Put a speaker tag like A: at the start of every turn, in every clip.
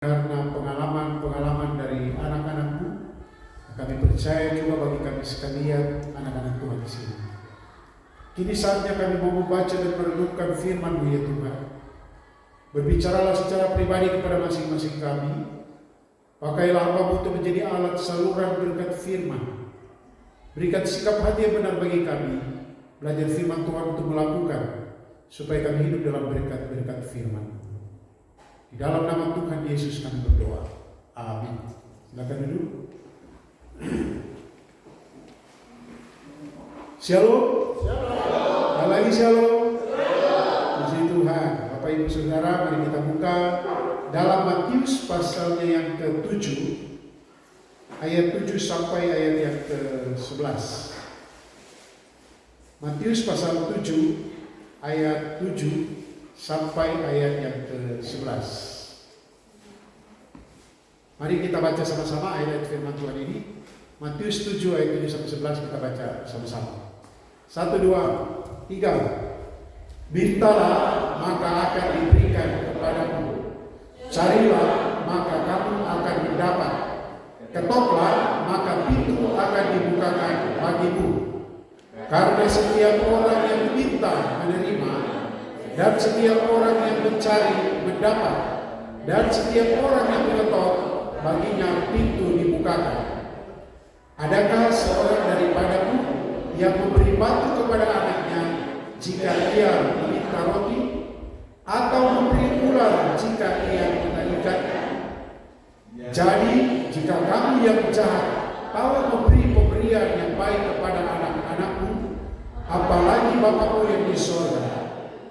A: karena pengalaman-pengalaman dari anak-anakku, kami percaya juga bagi kami sekalian anak-anak Tuhan di sini. Kini saatnya kami mau membaca dan merenungkan firman-Mu ya Tuhan. Berbicaralah secara pribadi kepada masing-masing kami. Pakailah hamba-Mu untuk menjadi alat saluran berkat firman. Berikan sikap hati yang benar bagi kami, belajar firman Tuhan untuk melakukan, supaya kami hidup dalam berkat-berkat firman. Di dalam nama Tuhan Yesus kami berdoa. Amin. Silakan duduk. Shalom. Shalom. Lagi shalom. Puji Tuhan. Bapak Ibu Saudara, mari kita buka dalam Matius pasalnya yang ke-7, ayat 7 sampai ayat yang ke-11. Matius pasal 7 ayat 7 sampai ayat yang ke-11. Mari kita baca sama-sama ayat firman Tuhan ini. Matius 7 ayat 7 sampai 11 kita baca sama-sama. 1, 2, 3. Mintalah maka akan diberikan kepadamu. Carilah maka kamu akan mendapat. Ketoklah maka pintu akan dibukakan bagimu. Karena setiap orang yang meminta menerima, dan setiap orang yang mencari mendapat, dan setiap orang yang mengetok baginya pintu dibukakan. Adakah seorang daripadamu yang memberi batu kepada anaknya jika ia meminta roti, atau memberi ular jika ia minta ikan? Jadi jika kamu yang jahat tahu memberi pemberian yang baik kepada anak-anakmu, apalagi Bapa-Mu yang di surga,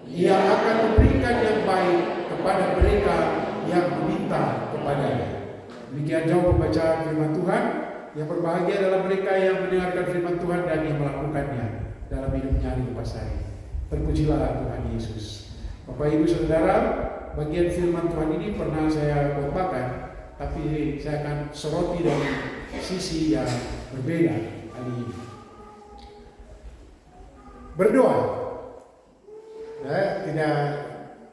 A: Ia akan memberikan yang baik kepada mereka yang meminta kepadanya. Demikian jauh pembacaan firman Tuhan. Yang berbahagia adalah mereka yang mendengarkan firman Tuhan dan yang melakukannya dalam hidupnya hari lepas hari. Terpujilah Tuhan Yesus. Bapak Ibu Saudara, bagian firman Tuhan ini pernah saya khotbahkan, tapi saya akan soroti dari sisi yang berbeda kali ini. Berdoa. Saya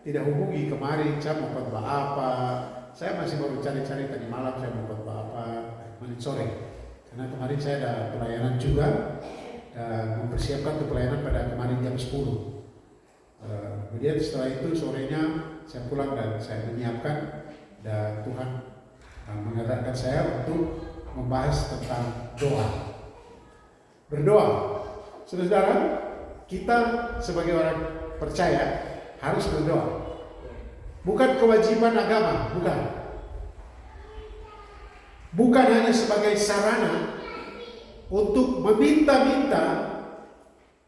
A: tidak hubungi kemarin saya mau khotbah apa. Saya masih baru cari-cari tadi malam saya mau khotbah apa, kemarin sore. Karena kemarin saya ada pelayanan juga dan mempersiapkan untuk pelayanan pada kemarin jam 10. Kemudian setelah itu sorenya saya pulang dan saya menyiapkan, dan Tuhan menggerakkan saya untuk membahas tentang doa. Berdoa. Saudara, kita sebagai orang percaya harus berdoa. Bukan kewajiban agama, bukan. Bukan hanya sebagai sarana untuk meminta-minta,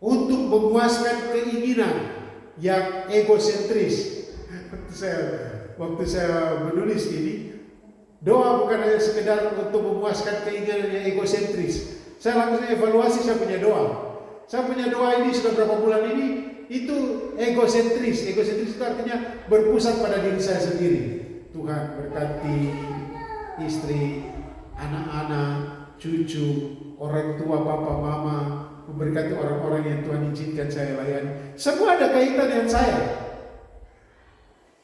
A: untuk memuaskan keinginan yang egosentris. Waktu saya menulis ini, doa bukan hanya sekedar untuk memuaskan keinginan yang egosentris. Saya langsung evaluasi saya punya doa. Saya punya doa ini sudah berapa bulan ini, itu egosentris. Egosentris itu artinya berpusat pada diri saya sendiri. Tuhan berkati istri, anak-anak, cucu, orang tua, papa, mama, memberkati orang-orang yang Tuhan izinkan saya layani. Semua ada kaitan dengan saya.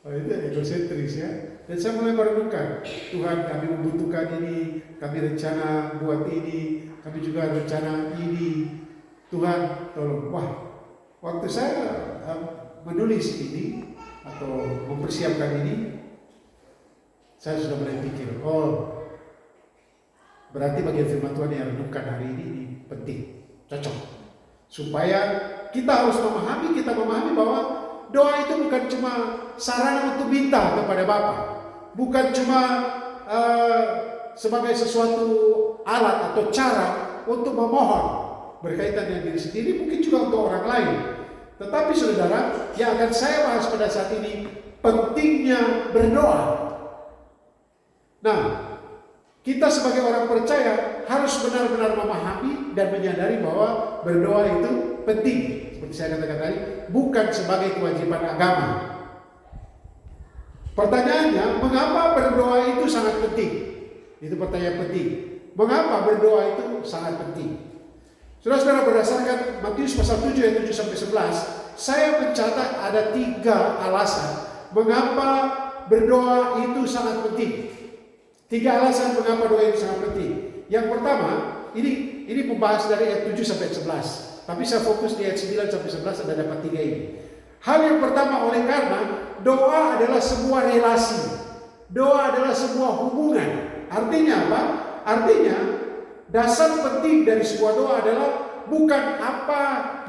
A: Oh, itu egosentris ya. Dan saya mulai merenungkan, Tuhan kami membutuhkan ini, kami rencana buat ini, kami juga rencana ini. Tuhan tolong. Wah, waktu saya menulis ini atau mempersiapkan ini, saya sudah mulai pikir, oh berarti bagian firman Tuhan yang renungkan hari ini penting, cocok. Supaya kita harus memahami bahwa doa itu bukan cuma sarana untuk minta kepada Bapa, bukan cuma sebagai sesuatu alat atau cara untuk memohon berkaitan dengan diri sendiri, mungkin juga untuk orang lain. Tetapi saudara, yang akan saya bahas pada saat ini pentingnya berdoa. Nah, kita sebagai orang percaya harus benar-benar memahami dan menyadari bahwa berdoa itu penting. Seperti saya katakan tadi, bukan sebagai kewajiban agama. Pertanyaannya, mengapa berdoa itu sangat penting? Itu pertanyaan penting. Mengapa berdoa itu sangat penting? Saudara-saudara, berdasarkan Matius pasal 7 ayat 7 sampai 11, saya mencatat ada 3 alasan mengapa berdoa itu sangat penting. 3 alasan mengapa doa itu sangat penting. Yang pertama, ini membahas dari ayat 7 sampai 11. Tapi saya fokus di ayat 9 sampai 11, Anda dapat 3 ini. Hal yang pertama, oleh karena doa adalah sebuah relasi. Doa adalah sebuah hubungan. Artinya apa? Artinya dasar penting dari sebuah doa adalah bukan apa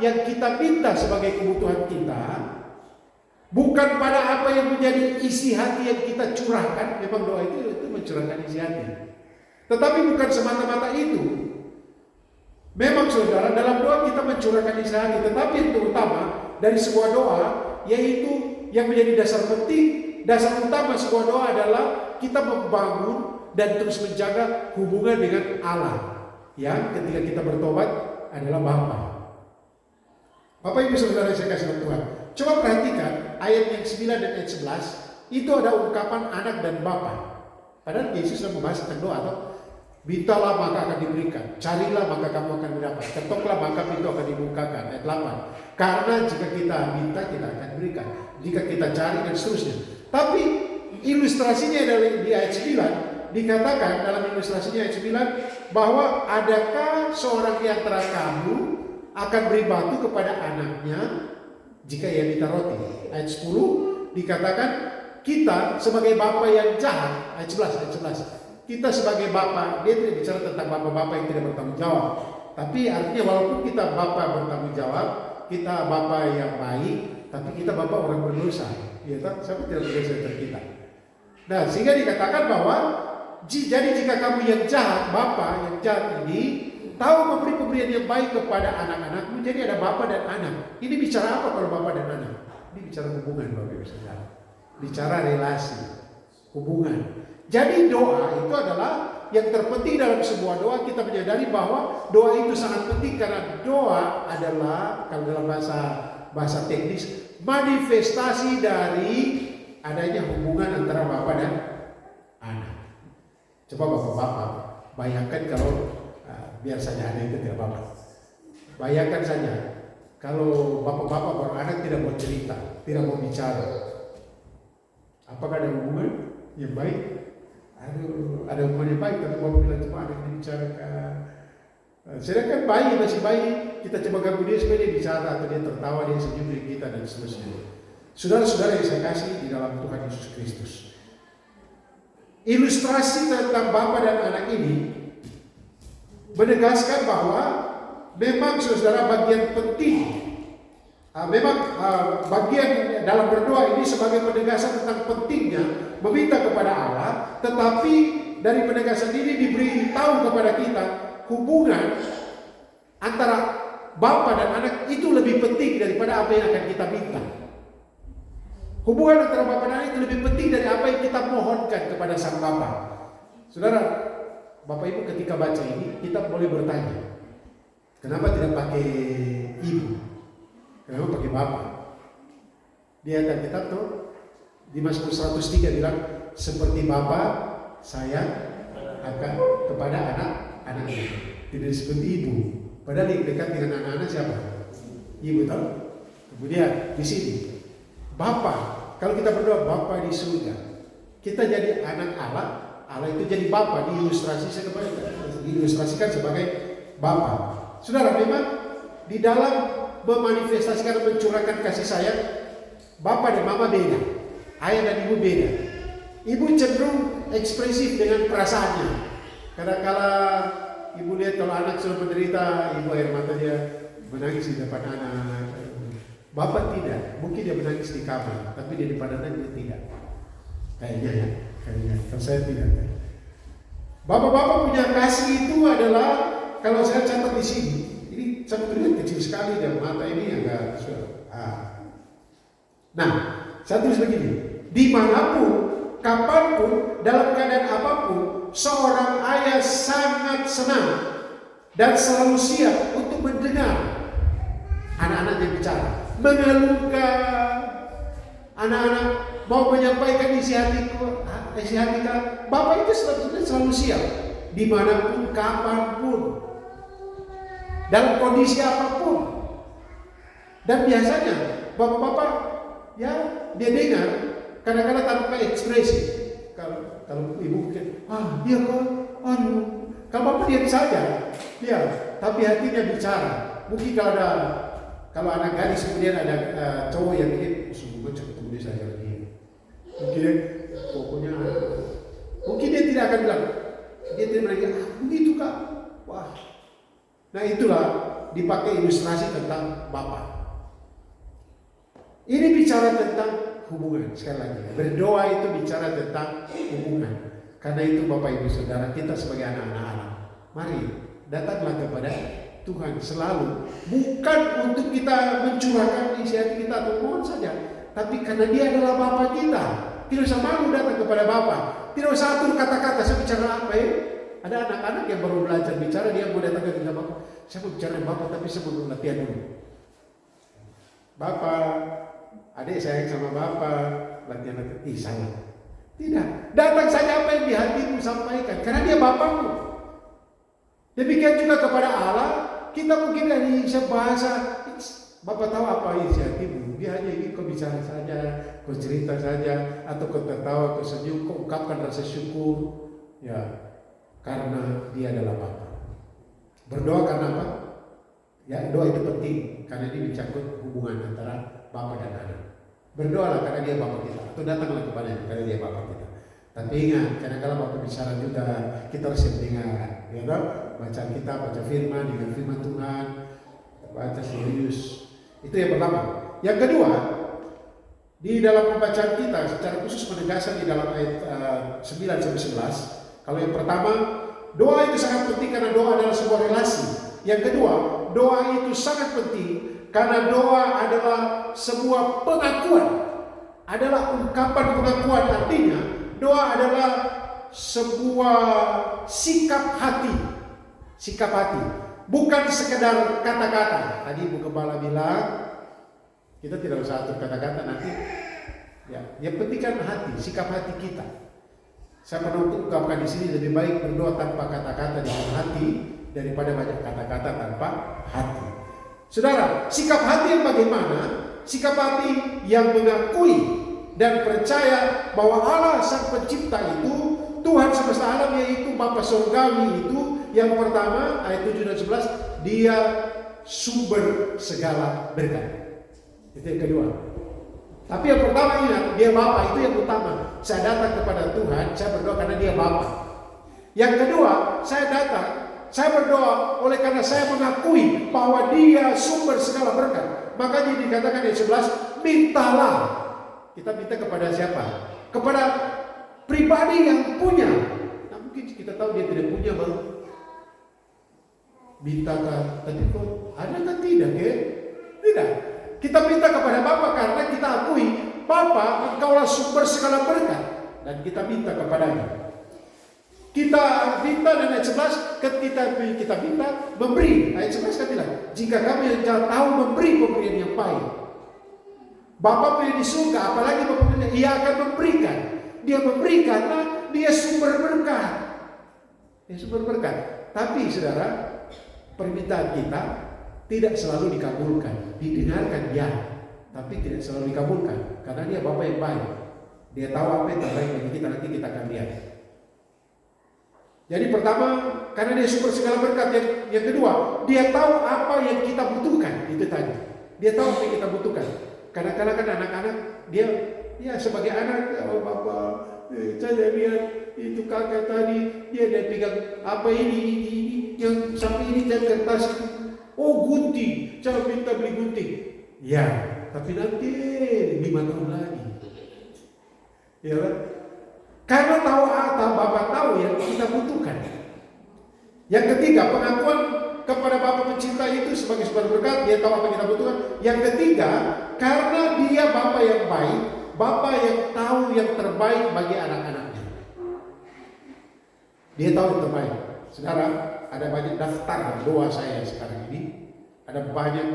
A: yang kita minta sebagai kebutuhan kita, bukan pada apa yang menjadi isi hati yang kita curahkan. Memang doa itu mencurahkan isi hati. Tetapi bukan semata-mata itu. Memang saudara, dalam doa kita mencurahkan isi hati. Tetapi yang terutama dari sebuah doa, yaitu yang menjadi dasar penting, dasar utama sebuah doa adalah kita membangun dan terus menjaga hubungan dengan Allah. Yang ketika kita bertobat adalah Bapa. Bapak Ibu Saudara saya kasih Tuhan. Coba perhatikan ayat yang 9 dan ayat 11. Itu ada ungkapan anak dan Bapa. Padahal Yesus sudah membahas tentang doa. Mintalah maka akan diberikan. Carilah maka kamu akan mendapat. Ketoklah maka pintu akan dibukakan. Ayat 8. Karena jika kita minta kita akan berikan. Jika kita cari dan seterusnya. Tapi ilustrasinya di ayat 9. Dikatakan dalam ilustrasinya ayat 9. Bahwa adakah seorang di antara kamu akan beri batu kepada anaknya jika ia minta roti. Ayat 10 dikatakan kita sebagai bapa yang jahat. Ayat 11. Kita sebagai bapa, dia tidak bicara tentang bapa-bapa yang tidak bertanggung jawab. Tapi artinya walaupun kita bapa bertanggung jawab, kita bapa yang baik, tapi kita bapa orang berdosa. Ya tak? Siapa tidak berdosa dari kita? Nah, sehingga dikatakan bahwa jadi jika kamu yang jahat, bapa yang jahat ini tahu memberi pemberian yang baik kepada anak-anakmu, jadi ada bapa dan anak. Ini bicara apa kalau bapa dan anak? Ini bicara hubungan, Bapak Ibu Saudara. Bicara relasi, hubungan. Jadi doa itu adalah yang terpenting dalam sebuah doa. Kita menyadari bahwa doa itu sangat penting karena doa adalah kalau dalam bahasa teknis manifestasi dari adanya hubungan antara bapa dan anak. Coba bapak-bapak bayangkan kalau biar saja ada itu tidak apa-apa. Bayangkan saja kalau bapak-bapak beranak tidak mau cerita, tidak mau bicara. Apakah ada hubungan yang baik? Ada hubungan yang baik, tapi bapak bilang cuma ada yang dibicarakan. Sedangkan bayi masih bayi, kita coba ganggu dia supaya dia bicara atau dia tertawa, dia senyum dengan kita dan seterusnya. Saudara-saudara yang saya kasih di dalam Tuhan Yesus Kristus. Ilustrasi tentang bapa dan anak ini menegaskan bahwa memang saudara bagian penting, bagian dalam berdoa ini sebagai penegasan tentang pentingnya meminta kepada Allah, tetapi dari penegasan ini diberitahu kepada kita hubungan antara bapa dan anak itu lebih penting daripada apa yang akan kita minta. Hubungan antara bapa dan anak itu lebih penting dari apa yang kita mohonkan kepada sang bapa. Saudara, Bapak Ibu ketika baca ini kita boleh bertanya, kenapa tidak pakai ibu? Kenapa pakai bapa? Di ayat kitab tuh di Mazmur 103 bilang seperti bapa sayang akan kepada anak-anaknya. Tidak disebut ibu. Padahal yang dekat dengan anak-anak siapa? Ibu tahu. Kemudian di sini bapa. Kalau kita berdoa bapa di surga, kita jadi anak Allah. Allah itu jadi bapa, diilustrasikan sebagai bapa. Saudara, memang di dalam memanifestasikan dan mencurahkan kasih sayang, bapa dan mama beda, ayah dan ibu beda. Ibu cenderung ekspresif dengan perasaannya. Kadang-kala ibu lihat kalau anak sudah menderita, ibu air mata dia menangis di depan anak. Bapak tidak, mungkin dia menangis di kamar, tapi dia di depan anak dia tidak. Kayaknya ya. Kalau saya tidak. Bapak-bapak punya kasih itu adalah, kalau saya catat di sini, ini saya tulis kecil sekali dan mata ini agak Nah, saya tulis begini, dimanapun, kapanpun, dalam keadaan apapun, seorang ayah sangat senang dan selalu siap untuk mendengar anak-anaknya bicara, mengeluhkan. Anak-anak mau menyampaikan isi hati kita, Bapak itu selalu siap, dimanapun, kapanpun, dalam kondisi apapun. Dan biasanya bapak-bapak ya dia dengar Kadang-kadang tanpa ekspresi. Kalau ibu mungkin, iya kok, aduh. Kalau bapak diam saja, dia. Tapi hatinya bicara. Mungkin kalau anak gadis kemudian ada cowok yang bikin, sungguh ketemu dia saja lagi. Mungkin pokoknya, mungkin dia tidak akan bilang, dia tidak bilang, begitu kak. Wah, nah itulah dipakai ilustrasi tentang bapak. Ini bicara tentang hubungan, sekali lagi. Berdoa itu bicara tentang hubungan. Karena itu Bapak Ibu Saudara, kita sebagai anak-anak Allah, mari datanglah kepada Tuhan selalu. Bukan untuk kita mencurahkan isi hati kita atau mohon saja, tapi karena Dia adalah Bapa kita. Tidak usah malu datang kepada Bapa. Tidak usah atur kata-kata, saya bicara apa ya? Ada anak-anak yang baru belajar bicara, dia mau datang ke Bapak. Saya mau bicara dengan Bapak, tapi saya mau latihan dulu. Bapak, adik sayang sama Bapak, latihan. Salah. Tidak. Datang saja apa yang di hatimu sampaikan. Karena Dia Bapamu. Demikian juga kepada Allah. Kita mungkin dari bahasa, Bapak tahu apa isi hatimu. Dia hanya ingin kau bicara saja, kau cerita saja, atau kau tertawa, kau senyum, kau ungkapkan rasa syukur. Ya, karena Dia adalah Bapa. Berdoa karena apa? Ya, doa itu penting. Karena ini mencangkut hubungan antara Bapa dan anak. Berdoalah karena Dia Bapa kita, atau datanglah kepadanya karena Dia Bapa kita. Tapi ingat, kadang-kadang Bapak bicara juga, kita harus mendengar. Ya, baca kitab, baca firman, dengan firman Tuhan, baca serius. Itu yang pertama. Yang kedua, di dalam pembacaan kita, secara khusus penegasan di dalam ayat 9-11. Kalau yang pertama, doa itu sangat penting karena doa adalah sebuah relasi. Yang kedua, doa itu sangat penting karena doa adalah sebuah pengakuan, adalah ungkapan pengakuan. Artinya doa adalah sebuah sikap hati, bukan sekedar kata-kata. Tadi Ibu Gembala bilang kita tidak usah atur kata-kata nanti. Ya, yang penting kan hati, sikap hati kita. Saya pernah ungkapkan di sini, lebih baik berdoa tanpa kata-kata dengan hati daripada banyak kata-kata tanpa hati. Saudara, sikap hati yang bagaimana? Sikap hati yang mengakui dan percaya bahwa Allah Sang Pencipta itu, Tuhan semesta alam, yaitu Bapa Surgawi itu, yang pertama ayat 7 dan 11, Dia sumber segala berkat. Itu yang kedua. Tapi yang pertama ingat, Dia Bapa, itu yang utama. Saya datang kepada Tuhan, saya berdoa karena Dia Bapa. Yang kedua, saya datang, saya berdoa oleh karena saya mengakui bahwa Dia sumber segala berkat. Makanya dikatakan ayat 11, mintalah. Kita minta kepada siapa? Kepada pribadi yang punya. Nah, mungkin kita tahu dia tidak punya, baru mintakan. Tapi kok ada kan tidak ya? Tidak. Kita minta kepada Bapa karena kita akui, Bapa, Engkaulah sumber segala berkat, dan kita minta kepadanya. Kita minta, dan ayat 11 kita minta memberi. Ayat 11 kan bilang, jika kami yang tahu memberi pemberian yang baik, Bapa punya di surga, apalagi Bapa punya, Ia akan memberikan. Dia memberi karena Dia sumber berkat. Dia sumber berkat. Tapi saudara, permintaan kita tidak selalu dikabulkan. Didengarkan ya, tapi tidak selalu dikabulkan. Karena Dia Bapa yang baik. Dia tahu apa yang terbaik bagi kita, nanti kita akan lihat. Jadi pertama, karena Dia sumber segala berkat. Yang kedua, Dia tahu apa yang kita butuhkan. Itu tadi, Dia tahu apa yang kita butuhkan. Kadang-kadang kan anak-anak, dia ya sebagai anak, oh Bapak, saya lihat itu kakak tadi, dia pegang apa ini yang sampai ini dan kertas. Oh gunting, saya minta beli gunting. Ya, tapi nanti 5 tahun lagi. Ya kan? Karena tahu Bapak tahu yang kita butuhkan. Yang ketiga, pengakuan kepada Bapa Pencipta itu sebagai sumber berkat. Dia tahu apa yang kita butuhkan. Yang ketiga, karena Dia Bapa yang baik, Bapa yang tahu yang terbaik bagi anak-anaknya. Dia tahu yang terbaik. Saudara, ada banyak daftar doa saya sekarang ini. Ada banyak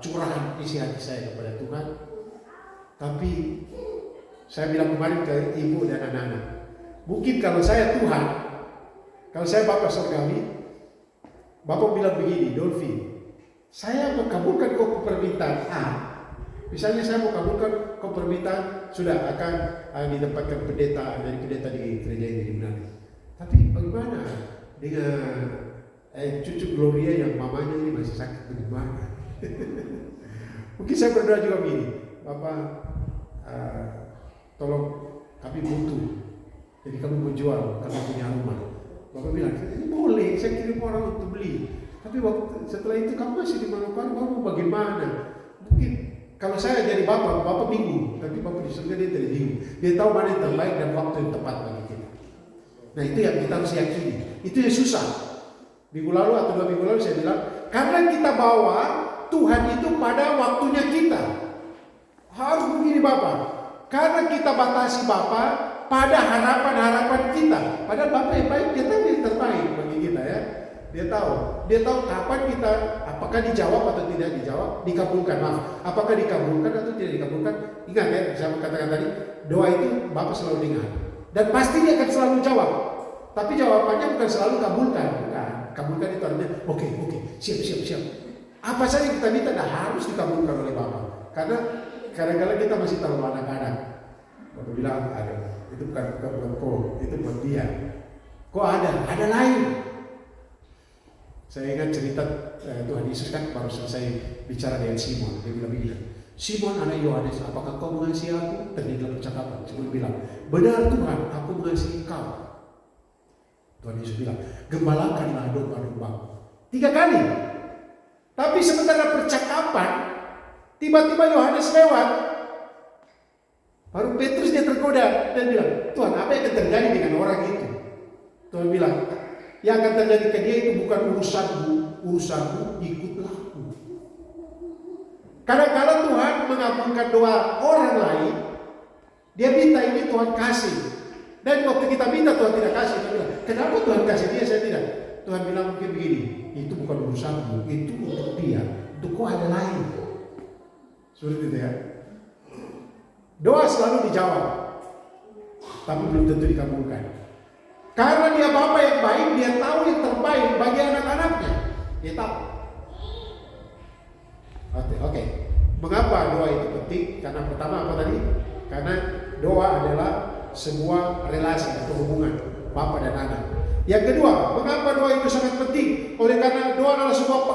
A: curahan isi hati saya kepada Tuhan. Tapi saya bilang kemarin ke ibu dan anak-anak, mungkin kalau saya Tuhan, kalau saya Bapa Surgawi, Bapak bilang begini, Dolphy, saya mau kabulkan kau permintaan A, Misalnya saya mau kabulkan kau permintaan, sudah akan ditempatkan pendeta, dari pendeta di gereja ini di Manado. Tapi bagaimana dengan cucu Gloria yang mamanya ini masih sakit, bagaimana? Mungkin saya berdoa juga begini, Bapak, tolong kami butuh, jadi kami menjual, kami punya rumah. Bapak bilang, ini boleh, saya kirim orang untuk beli. Tapi waktu setelah itu kamu masih di Manokwari, Bapak bagaimana? Mungkin kalau saya jadi Bapak bingung. Tapi Bapak di surga dia tidak bingung. Dia tahu mana yang terbaik dan waktu yang tepat bagi kita. Nah itu yang kita harus yakini. Itu yang susah. Minggu lalu atau 2 minggu lalu saya bilang, karena kita bawa Tuhan itu pada waktunya kita. Harus begini Bapak. Karena kita batasi Bapak pada harapan-harapan kita. Padahal Bapak yang baik, dia tahu yang terbaik bagi kita ya. Dia tahu kapan kita, apakah dijawab atau tidak dijawab, dikabulkan, maaf. Apakah dikabulkan atau tidak dikabulkan. Ingat ya, saya katakan tadi, doa itu Bapak selalu dengar. Dan pasti dia akan selalu jawab. Tapi jawabannya bukan selalu kabulkan. Bukan. Kabulkan itu artinya, oke, siap. Apa saja kita minta, harus dikabulkan oleh Bapak. Karena kadang-kadang kita masih terlalu anak-anak. Bapak bilang, itu bukan kau, itu buat dia. Kok ada lain. Saya ingat cerita Tuhan Yesus kan baru selesai bicara dengan Simon. Dia bilang begini, Simon anak Yohanes, apakah kau mengasihi aku? Terjadilah percakapan. Simon bilang, benar Tuhan, aku mengasihi kau. Tuhan Yesus bilang, gembalakanlah domba-dombaku. 3 kali. Tapi sementara percakapan, tiba-tiba Yohanes lewat. Baru Petrus dia tergoda dan bilang, Tuhan, apa yang akan terjadi dengan orang itu? Tuhan bilang, yang akan terjadi ke dia itu bukan urusanmu, ikutlah aku. Kadang-kadang Tuhan mengabulkan doa orang lain, dia minta ini Tuhan kasih. Dan waktu kita minta Tuhan tidak kasih, dia bilang, kenapa Tuhan kasih dia, saya tidak? Tuhan bilang mungkin begini, itu bukan urusanmu, itu untuk dia, untuk kau ada lain. Sulit itu ya. Doa selalu dijawab, tapi belum tentu dikabulkan. Karena dia Bapa yang baik, dia tahu yang terbaik bagi anak-anaknya. Dia tahu. Oke. Mengapa doa itu penting? Karena pertama apa tadi? Karena doa adalah sebuah relasi atau hubungan Bapa dan anak. Yang kedua, mengapa doa itu sangat penting? Oleh karena doa adalah sebuah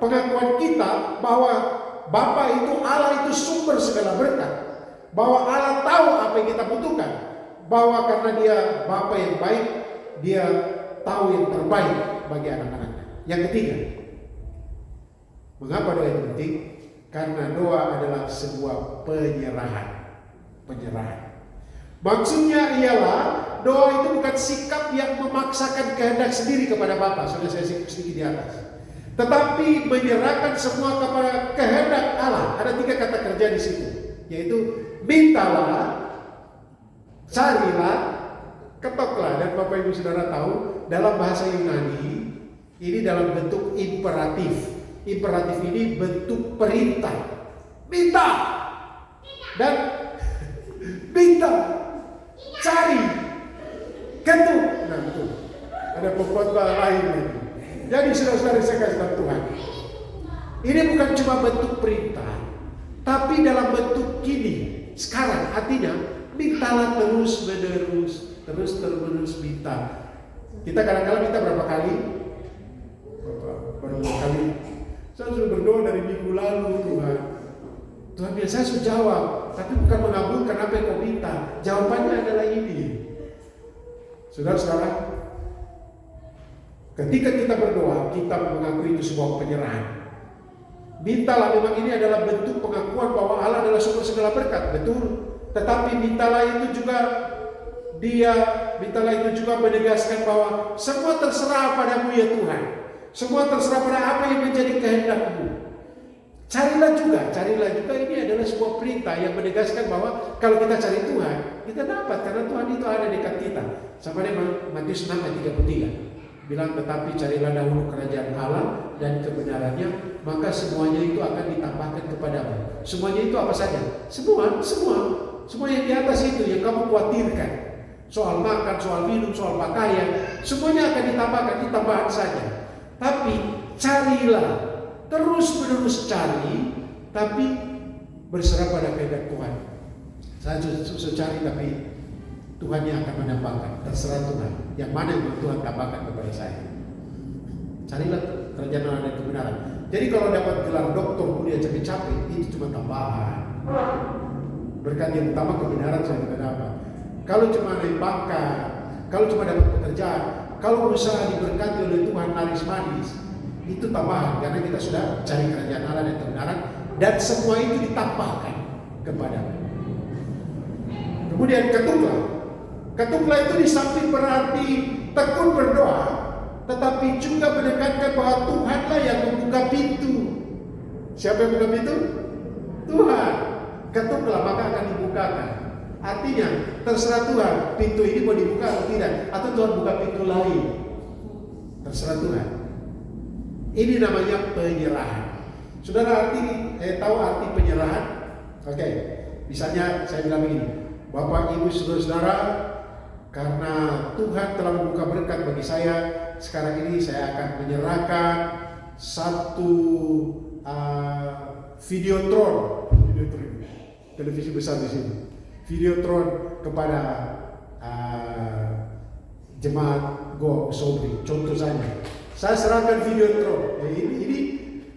A: pengakuan kita bahwa Bapa itu, Allah itu sumber segala berkat. Bahwa Allah tahu apa yang kita butuhkan. Bahwa karena dia Bapa yang baik, dia tahu yang terbaik bagi anak-anaknya. Yang ketiga, mengapa doa itu penting? Karena doa adalah sebuah penyerahan. Maksudnya ialah doa itu bukan sikap yang memaksakan kehendak sendiri kepada Bapa. Sudah saya sedikit di atas. Tetapi menyerahkan semua kepada kehendak Allah. Ada 3 kata kerja di situ, yaitu mintalah, carilah, ketoklah. Dan Bapak Ibu Saudara tahu, dalam bahasa Yunani ini dalam bentuk imperatif. Imperatif ini bentuk perintah. Minta dan minta, cari, ketuk. Nah itu ada pengkhotbah lain lagi. Jadi saudara-saudara saya kasih tahu Tuhan, ini bukan cuma bentuk perintah, tapi dalam bentuk kini. Sekarang artinya mintalah terus menerus minta. Kita kadang-kadang minta berapa kali? Berapa kali? Saya sudah berdoa dari minggu lalu Tuhan. Tuhan biasa sudah jawab, tapi bukan mengabulkan apa yang kau minta. Jawabannya adalah ini. Saudara-saudara, ketika kita berdoa, kita mengakui itu sebuah penyerahan. Mintalah, memang ini adalah bentuk pengakuan bahwa Allah adalah sumber segala berkat, betul. Tetapi mintalah itu juga menegaskan bahwa semua terserah padamu ya Tuhan. Semua terserah pada apa yang menjadi kehendak-Mu. Carilah juga ini adalah sebuah perintah yang menegaskan bahwa kalau kita cari Tuhan, kita dapat karena Tuhan itu ada dekat kita. Sama dengan Matius 6 ayat 33. Bilang, tetapi carilah dahulu kerajaan Allah dan kebenarannya, maka semuanya itu akan ditambahkan kepadamu. Semuanya itu apa saja? Semua yang di atas itu yang kamu khawatirkan. Soal makan, soal minum, soal pakaian, semuanya akan ditambahan saja. Tapi carilah, terus menerus cari, tapi berserah pada kehendak Tuhan. Saya susah cari, tapi Tuhan yang akan menambahkan. Terserah Tuhan. Yang mana yang Tuhan tambahkan kepada saya. Carilah kerajaan Allah dan kebenaran. Jadi kalau dapat gelar doktor kuliah capek-capek, itu cuma tambahan. Berkat yang utama kebenaran saya tidak dapat. Kalau cuma naik pangkat, kalau cuma dapat pekerjaan, kalau usaha diberkati oleh Tuhan laris manis, itu tambahan. Karena kita sudah cari kerajaan Allah dan kebenaran, dan semua itu ditambahkan kepada. Kemudian ketuklah. Ketuklah itu di samping berarti tekun berdoa, tetapi juga menekankan bahwa Tuhanlah yang membuka pintu. Siapa yang membuka pintu? Tuhan. Ketuklah maka akan dibukakan. Artinya terserah Tuhan, pintu ini mau dibuka atau tidak, atau Tuhan buka pintu lain. Terserah Tuhan. Ini namanya penyerahan. Saudara tahu arti penyerahan? Oke. Misalnya saya bilang begini, Bapak, Ibu, saudara-saudara, karena Tuhan telah membuka berkat bagi saya, sekarang ini saya akan menyerahkan satu Videotron, televisi besar di sini, Videotron kepada jemaat Go Sobri. Contoh saja, saya serahkan Videotron.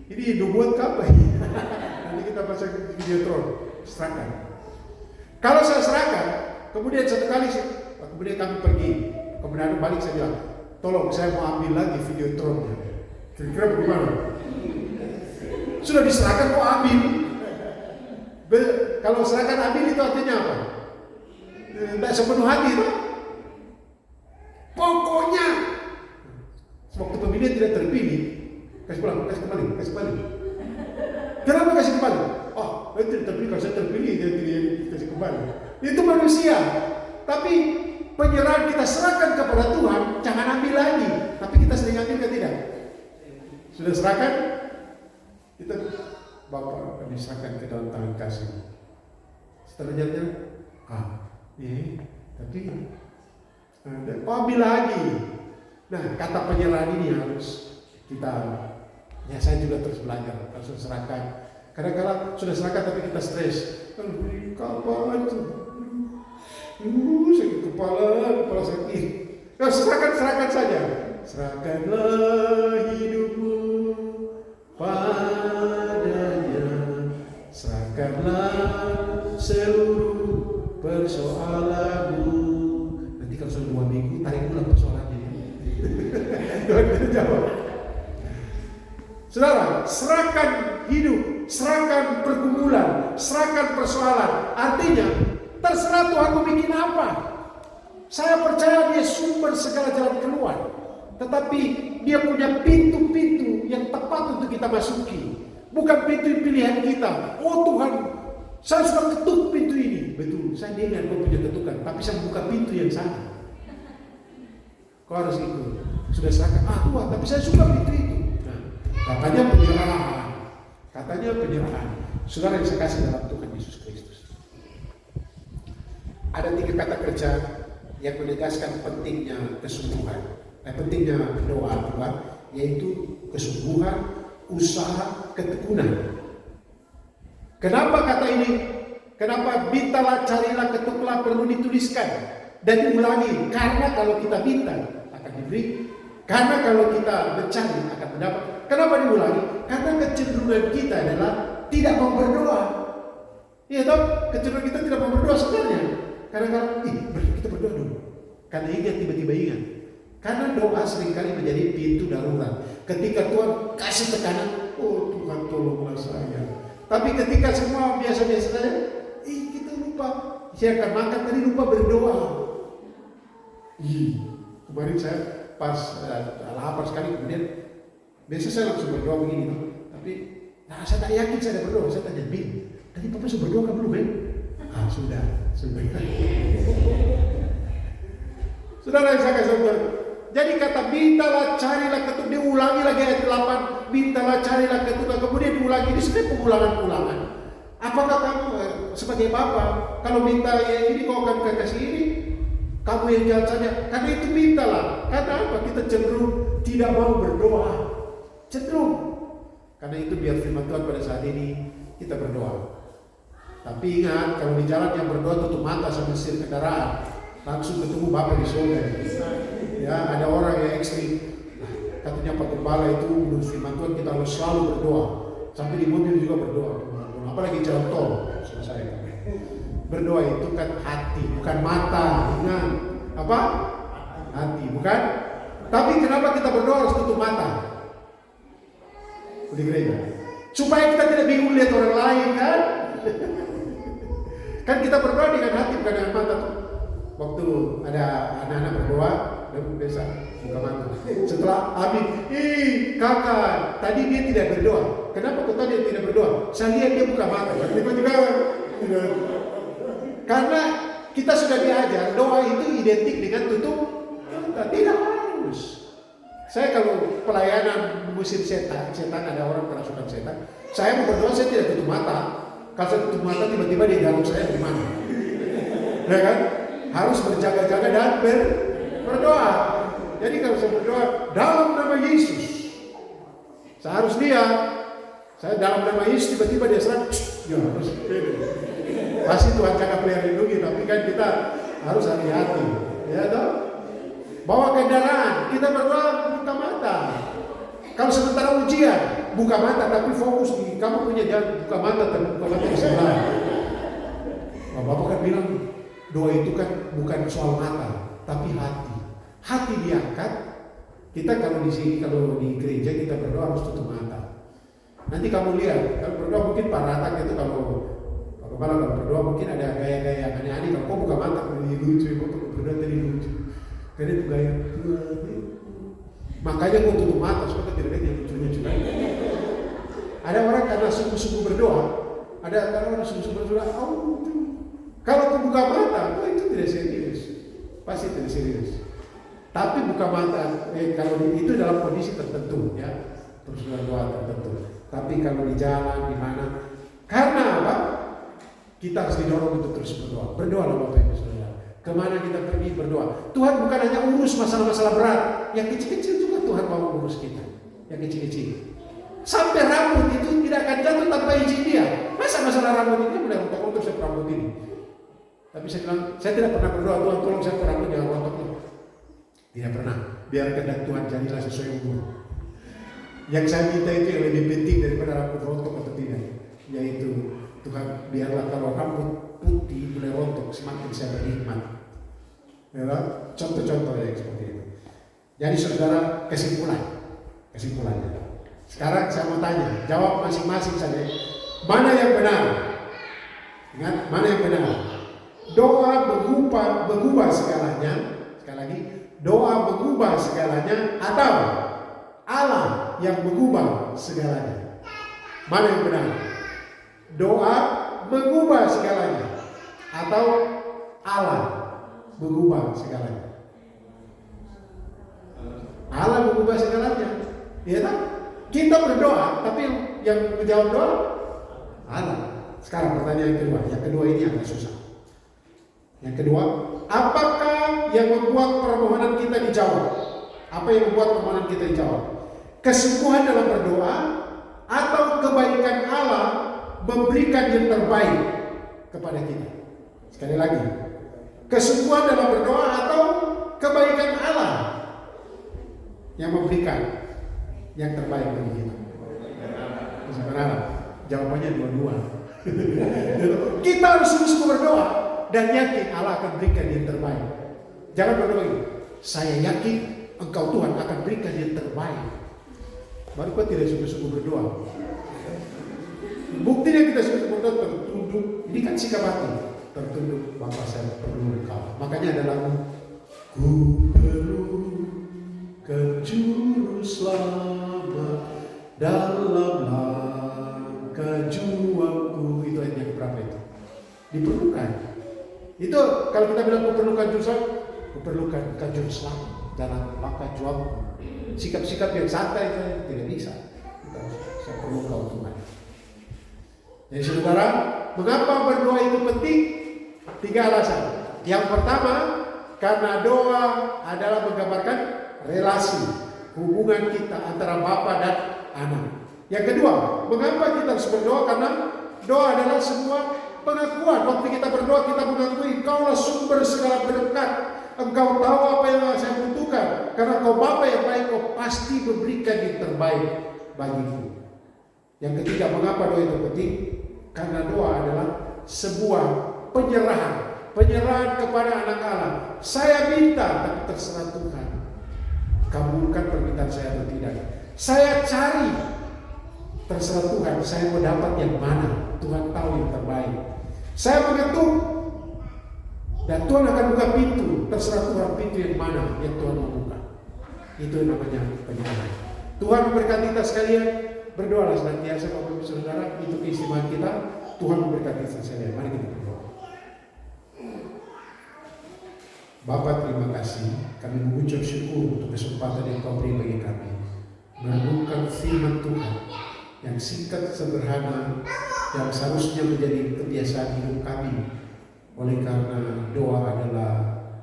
A: Ini dibuat apa? Nanti kita pasang Videotron, serahkan. Kalau saya serahkan, kemudian satu kali, kemudian kami pergi, kemudian balik saya bilang, tolong saya mau ambil lagi Videotronnya. Kira-kira bagaimana? Sudah diserahkan kok ambil? Kalau serahkan ambil itu artinya apa? Tidak sepenuh hati itu. Pokoknya waktu pemilihan tidak terpilih, kasih pulang, kasih kembali. Kenapa kasih kembali? Oh, itu tidak terpilih, kalau saya terpilih dia tidak kasih kembali. Itu manusia. Tapi penyerahan kita serahkan kepada Tuhan, jangan ambil lagi. Tapi kita sering ambil ke tidak? Sudah serahkan? Kita Bapak kami serahkan ke dalam tangan kasih. Setelah jalan, tapi ambil lagi. Nah, kata penyerahan ini harus kita, ya saya juga terus belajar, harus serahkan. Kadang-kadang sudah serahkan tapi kita stres. Kapan itu? Sakit kepala sakit. Nah, serahkan saja. Serahkanlah hidupmu padanya, serahkanlah seluruh persoalanmu. Nanti kalau sudah 2 minggu tarik ulang persoalannya. Tuhan kita jawab. Saudara, serahkan hidup, serahkan pergumulan, serahkan persoalan. Artinya terserah Tuhan mau bikin apa. Saya percaya Dia sumber segala jalan keluar. Tetapi Dia punya pintu-pintu yang tepat untuk kita masuki. Bukan pintu pilihan kita. Oh Tuhan, saya sudah ketuk pintu ini. Betul, saya dengar kau punya ketukan, tapi saya buka pintu yang salah. Kau harus ikut. Sudah serahkan, Tuhan, tapi saya suka pintu itu. Nah, katanya penyerahan. Saudara yang saya kasih dalam Tuhan Yesus Kristus. Ada 3 kata kerja yang menegaskan pentingnya kesungguhan. Pentingnya doa Tuhan, yaitu kesungguhan, usaha, ketekunan. Kenapa kata ini? Kenapa mintalah, carilah, ketuklah perlu dituliskan dan diulangi? Karena kalau kita minta akan diberi, karena kalau kita mencari akan mendapat. Kenapa diulangi? Karena kecenderungan kita adalah tidak mau berdoa. Iya toh, kecenderungan kita tidak mau berdoa sebenarnya. Kadang-kadang, kita berdoa dulu. Karena ingat, tiba-tiba ingat. Karena doa seringkali menjadi pintu darurat. Ketika Tuhan kasih tekanan, oh Tuhan tolonglah saya. Tapi ketika semua biasa-biasa saja, kita lupa. Saya akan makan tadi lupa berdoa. Kemarin saya pas lapar sekali, kemudian biasa saya langsung berdoa begini. Tapi saya tak yakin saya ada berdoa. Saya tanya, Bin, tadi Papa sudah berdoa kan belum, Ben? Sudah. Saudara yang saya kasih tahu. Jadi kata mintalah, carilah, ketuk, diulangi lagi ayat 8. Mintalah, carilah, ketuk, kemudian diulangi. Ini sebenarnya pengulangan-ulangan. Apakah kamu sebagai Bapa kalau minta ini kau akan kasih ini, kamu yang jahat saja? Karena itu mintalah. Karena apa? Kita cenderung tidak mau berdoa. Cenderung. Karena itu biar firman Tuhan pada saat ini kita berdoa. Tapi ingat, kalau di jalan yang berdoa tutup mata sambil setir kendaraan, langsung ketemu Bapak di surga. Ya, ada orang yang ekstrim. Katanya Pak Gembala itu menurut firman Tuhan kita harus selalu berdoa. Sampai di mobil juga berdoa. Apalagi jalan tol, selesai. Berdoa itu kan hati, bukan mata. Ingat, apa? Hati, bukan? Tapi kenapa kita berdoa harus tutup mata? Di gereja. Supaya kita tidak bingung lihat orang lain, kan? Kan kita berdoa dengan hati, bukan dengan mata. Waktu ada anak-anak berdoa, dan biasa buka mata. Setelah amin, kakak, tadi dia tidak berdoa. Kenapa kau tadi dia tidak berdoa? Saya lihat dia buka mata. Tiba juga. Karena kita sudah diajar, doa itu identik dengan tutup mata. Tidak harus. Saya kalau pelayanan mengusir setan ada orang kerasukan setan. Saya mau berdoa, saya tidak tutup mata. Kalau saya tutup mata, tiba-tiba dia dalam saya gimana? Ya kan? Harus berjaga-jaga dan berdoa. Jadi kalau saya berdoa dalam nama Yesus, saya harus lihat. Saya dalam nama Yesus, tiba-tiba dia serang. Ya harus. Pasti Tuhan jaga pelihara lindungi, tapi kan kita harus hati-hati. Ya toh? Bawa kendaraan, kita berdoa buka mata. Kalau sementara ujian, buka mata, tapi fokus di kamu punya jangan buka mata, tapi buka mata di sebelah. Bapak kan bilang doa itu kan bukan soal mata, tapi hati. Hati diangkat. Kita kalau di sini, kalau di gereja kita berdoa harus tutup mata. Nanti kamu lihat, kalau berdoa mungkin Pak Ratak itu kalau berdoa mungkin ada gaya-gaya aneh-aneh. Kalau kau buka mata, ini lucu, kau berdoa tadi lucu. Karena itu gaya. Makanya kau tutup mata supaya tidak ada yang lucu-lucu. Ada orang karena sungguh-sungguh berdoa, ada orang sungguh-sungguh berdoa. Kalau kau buka mata, itu tidak serius, pasti tidak serius. Tapi buka mata, kalau itu dalam kondisi tertentu, ya, terus doa tertentu. Tapi kalau di jalan, di mana, karena apa? Kita harus didorong untuk terus berdoa. Berdoa lah Bapak Ibu Saudara. Kemana kita pergi berdoa. Tuhan bukan hanya urus masalah-masalah berat, yang kecil-kecil juga Tuhan mau urus kita. Yang kecil-kecil. Sampai rambut itu tidak akan jatuh tanpa izin dia. Masa masalah rambut ini mulai rontok-rontok saya rambut ini. Tapi saya bilang, saya tidak pernah berdoa, Tuhan tolong saya rambut jangan rontok. Tidak pernah. Biar kehendak Tuhan jadilah sesuai umur. Yang saya minta itu yang lebih penting daripada rambut rontok atau tidak. Yaitu Tuhan biarlah kalau rambut putih mulai rontok semakin saya berhikmat. Ya, contoh-contoh yang seperti itu. Jadi saudara, kesimpulannya. Sekarang saya mau tanya, jawab masing-masing saja. Mana yang benar? Ingat, mana yang benar? Doa mengubah segalanya. Sekali lagi, doa mengubah segalanya atau Allah yang mengubah segalanya? Mana yang benar? Doa mengubah segalanya atau Allah mengubah segalanya? Allah mengubah segalanya. Ya tak? Kita berdoa, tapi yang menjawab doa Allah. Sekarang pertanyaan yang kedua. Yang kedua ini agak susah. Yang kedua, apakah yang membuat permohonan kita dijawab? Apa yang membuat permohonan kita dijawab? Kesungguhan dalam berdoa atau kebaikan Allah memberikan yang terbaik kepada kita? Sekali lagi, kesungguhan dalam berdoa atau kebaikan Allah yang memberikan yang terbaik bagi kita? Sebenarnya jawabannya dua-dua. Kita harus sungguh-sungguh berdoa dan yakin Allah akan berikan yang terbaik. Jangan berdoa lagi, saya yakin Engkau Tuhan akan berikan yang terbaik. Baru kau tidak sungguh-sungguh berdoa. Buktinya kita sungguh berdoa tertunduk. Ini kan sikap hati. Tertunduk, Bapa saya perlu Engkau. Makanya ada lagu, ku perlu ke juru selamat dalam langkah juangku. Itu ayat yang berapa itu? Diperlukan. Itu kalau kita bilang kuperlukan juru selamat, kuperlukan juru selamat dalam langkah juangku. Sikap-sikap yang santai itu tidak bisa. Saya perlu Kau Tuhan. Jadi saudara, mengapa berdoa itu penting? 3 alasan. Yang pertama, karena doa adalah menggambarkan relasi, hubungan kita antara Bapa dan Anak. Yang kedua, mengapa kita harus berdoa? Karena doa adalah semua Pengakuan, waktu kita berdoa kita mengakui Engkaulah sumber segala berkat. Engkau tahu apa yang saya butuhkan. Karena Engkau Bapa yang baik, Kau pasti memberikan yang terbaik bagiku. Yang ketiga, mengapa doa itu penting? Karena doa adalah sebuah penyerahan. Penyerahan kepada anak Allah. Saya minta, tapi terserah Tuhan. Kabulkan permintaan saya atau tidak. Saya cari, terserah Tuhan. Saya mau dapat yang mana? Tuhan tahu yang terbaik. Saya mengetuk, dan Tuhan akan buka pintu. Terserah Tuhan pintu yang mana yang Tuhan mau buka. Itu namanya penyerahan. Tuhan memberkati kita sekalian. Berdoalah senantiasa Bapak Ibu Saudara. Itu keistimewaan kita. Tuhan memberkati kita sekalian. Mari kita berdoa. Bapa, terima kasih. Kami mengucap syukur untuk kesempatan yang Kau beri bagi kami merenungkan firman Tuhan yang singkat, sederhana, yang seharusnya menjadi kebiasaan hidup kami. Oleh karena doa adalah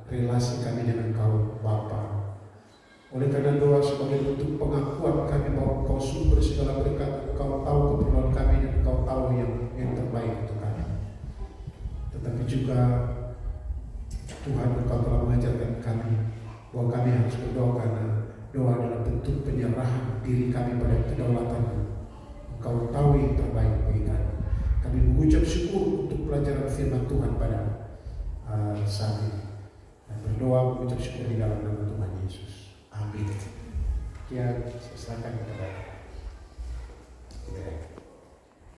A: relasi kami dengan Kau Bapa. Oleh karena doa sebagai bentuk pengakuan kami bahwa Kau sumber segala berkat, Kau tahu keperluan kami dan Kau tahu yang terbaik untuk kami. Tetapi juga Tuhan, Engkau telah mengajarkan kami bahwa kami harus berdoa karena doa adalah bentuk penyerahan diri kami pada kedaulatan-Mu. Engkau tahu yang terbaik bagi kami. Kami mengucap syukur untuk pelajaran firman Tuhan pada saat ini. Dan berdoa mengucap syukur di dalam nama Tuhan Yesus. Amin. Ya, saya serahkan kepada kita.